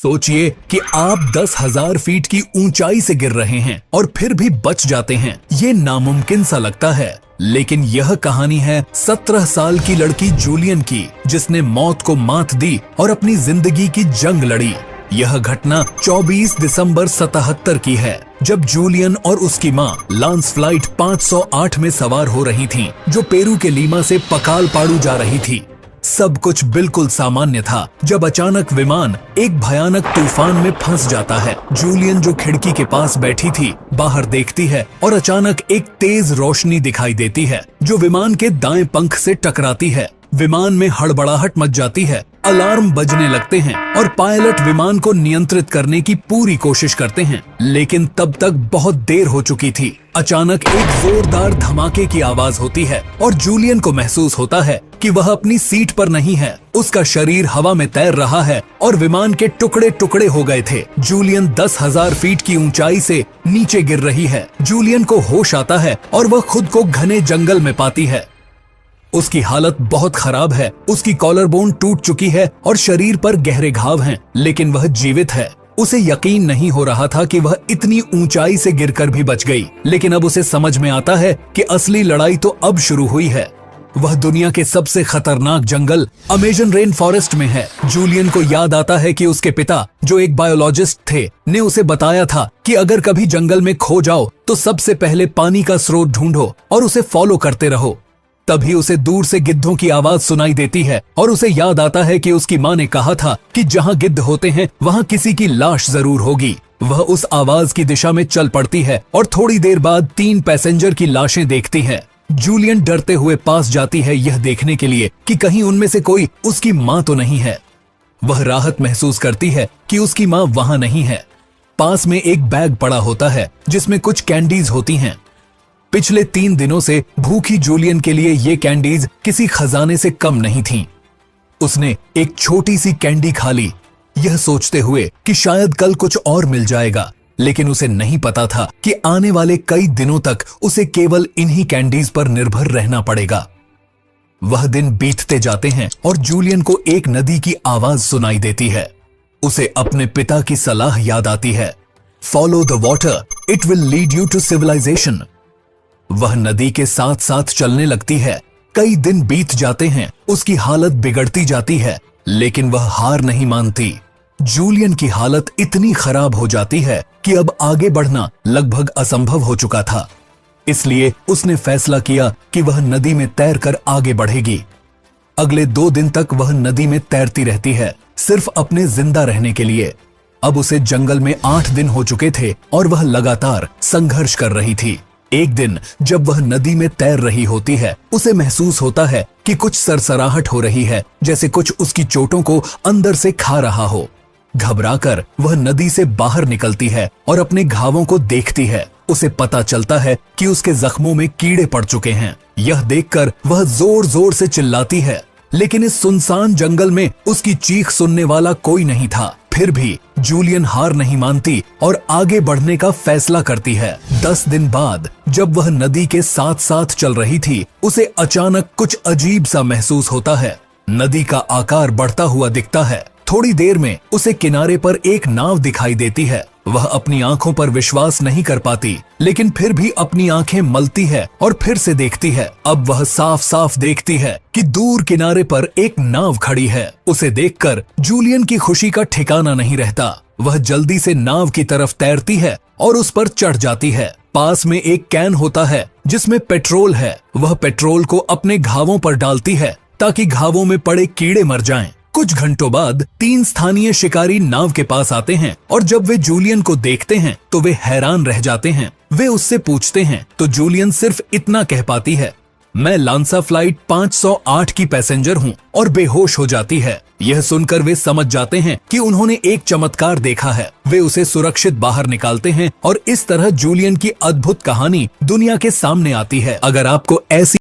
सोचिए कि आप 10,000 फीट की ऊंचाई से गिर रहे हैं और फिर भी बच जाते हैं। ये नामुमकिन सा लगता है, लेकिन यह कहानी है 17 साल की लड़की जूलियन की, जिसने मौत को मात दी और अपनी जिंदगी की जंग लड़ी। यह घटना 24 दिसंबर 77 की है, जब जूलियन और उसकी मां लांस फ्लाइट 508 में सवार हो रही थीं, जो पेरू के लीमा से पकालपाड़ू जा रही थी। सब कुछ बिल्कुल सामान्य था, जब अचानक विमान एक भयानक तूफान में फंस जाता है। जूलियन, जो खिड़की के पास बैठी थी, बाहर देखती है और अचानक एक तेज रोशनी दिखाई देती है, जो विमान के दाएं पंख से टकराती है। विमान में हड़बड़ाहट मच जाती है, अलार्म बजने लगते हैं और पायलट विमान को नियंत्रित करने की पूरी कोशिश करते हैं, लेकिन तब तक बहुत देर हो चुकी थी। अचानक एक जोरदार धमाके की आवाज होती है और जूलियन को महसूस होता है कि वह अपनी सीट पर नहीं है। उसका शरीर हवा में तैर रहा है और विमान के टुकड़े टुकड़े हो गए थे। जूलियन 10,000 फीट की ऊंचाई से नीचे गिर रही है। जूलियन को होश आता है और वह खुद को घने जंगल में पाती है। उसकी हालत बहुत खराब है, उसकी कॉलर बोन टूट चुकी है और शरीर पर गहरे घाव हैं, लेकिन वह जीवित है। उसे यकीन नहीं हो रहा था कि वह इतनी ऊंचाई से गिरकर भी बच गई, लेकिन अब उसे समझ में आता है कि असली लड़ाई तो अब शुरू हुई है। वह दुनिया के सबसे खतरनाक जंगल अमेजन रेन फॉरेस्ट में है। जूलियन को याद आता है कि उसके पिता, जो एक बायोलॉजिस्ट थे, ने उसे बताया था कि अगर कभी जंगल में खो जाओ तो सबसे पहले पानी का स्रोत ढूंढो और उसे फॉलो करते रहो। तभी उसे दूर से गिद्धों की आवाज सुनाई देती है और उसे याद आता है कि उसकी माँ ने कहा था कि जहाँ गिद्ध होते हैं वहाँ किसी की लाश जरूर होगी। वह उस आवाज की दिशा में चल पड़ती है और थोड़ी देर बाद 3 पैसेंजर की लाशें देखती है। जूलियन डरते हुए पास जाती है, यह देखने के लिए कि कहीं उनमें से कोई उसकी माँ तो नहीं है। वह राहत महसूस करती है कि उसकी माँ वहाँ नहीं है। पास में एक बैग पड़ा होता है जिसमें कुछ कैंडीज होती हैं। पिछले 3 दिनों से भूखी जूलियन के लिए ये कैंडीज किसी खजाने से कम नहीं थीं। उसने एक छोटी सी कैंडी खा ली, यह सोचते हुए कि शायद कल कुछ और मिल जाएगा, लेकिन उसे नहीं पता था कि आने वाले कई दिनों तक उसे केवल इन्हीं कैंडीज पर निर्भर रहना पड़ेगा। वह दिन बीतते जाते हैं और जूलियन को एक नदी की आवाज सुनाई देती है। उसे अपने पिता की सलाह याद आती है, follow the water, it will lead you to civilisation. वह नदी के साथ साथ चलने लगती है। कई दिन बीत जाते हैं, उसकी हालत बिगड़ती जाती है, लेकिन वह हार नहीं मानती। जूलियन की हालत इतनी खराब हो जाती है कि अब आगे बढ़ना लगभग असंभव हो चुका था। इसलिए उसने फैसला किया कि वह नदी में तैरकर आगे बढ़ेगी। अगले 2 दिन तक वह नदी में तैरती रहती है, सिर्फ अपने जिंदा रहने के लिए। अब उसे जंगल में 8 दिन हो चुके थे और वह लगातार संघर्ष कर रही थी। एक दिन जब वह नदी में तैर रही होती है, उसे महसूस होता है कि कुछ सरसराहट हो रही है, जैसे कुछ उसकी चोटों को अंदर से खा रहा हो। घबराकर वह नदी से बाहर निकलती है और अपने घावों को देखती है। उसे पता चलता है कि उसके जख्मों में कीड़े पड़ चुके हैं। यह देखकर वह जोर जोर से चिल्लाती है, लेकिन इस सुनसान जंगल में उसकी चीख सुनने वाला कोई नहीं था। फिर भी जूलियन हार नहीं मानती और आगे बढ़ने का फैसला करती है। 10 दिन बाद जब वह नदी के साथ साथ चल रही थी, उसे अचानक कुछ अजीब सा महसूस होता है। नदी का आकार बढ़ता हुआ दिखता है। थोड़ी देर में उसे किनारे पर एक नाव दिखाई देती है। वह अपनी आंखों पर विश्वास नहीं कर पाती, लेकिन फिर भी अपनी आंखें मलती है और फिर से देखती है। अब वह साफ साफ देखती है कि दूर किनारे पर एक नाव खड़ी है। उसे देखकर जूलियन की खुशी का ठिकाना नहीं रहता। वह जल्दी से नाव की तरफ तैरती है और उस पर चढ़ जाती है। पास में एक कैन होता है जिसमें पेट्रोल है। वह पेट्रोल को अपने घावों पर डालती है ताकि घावों में पड़े कीड़े मर जाएं। कुछ घंटों बाद 3 स्थानीय शिकारी नाव के पास आते हैं और जब वे जूलियन को देखते हैं तो वे हैरान रह जाते हैं। वे उससे पूछते हैं तो जूलियन सिर्फ इतना कह पाती है, मैं लांसा फ्लाइट 508 की पैसेंजर हूँ, और बेहोश हो जाती है। यह सुनकर वे समझ जाते हैं कि उन्होंने एक चमत्कार देखा है। वे उसे सुरक्षित बाहर निकालते हैं और इस तरह जूलियन की अद्भुत कहानी दुनिया के सामने आती है। अगर आपको ऐसी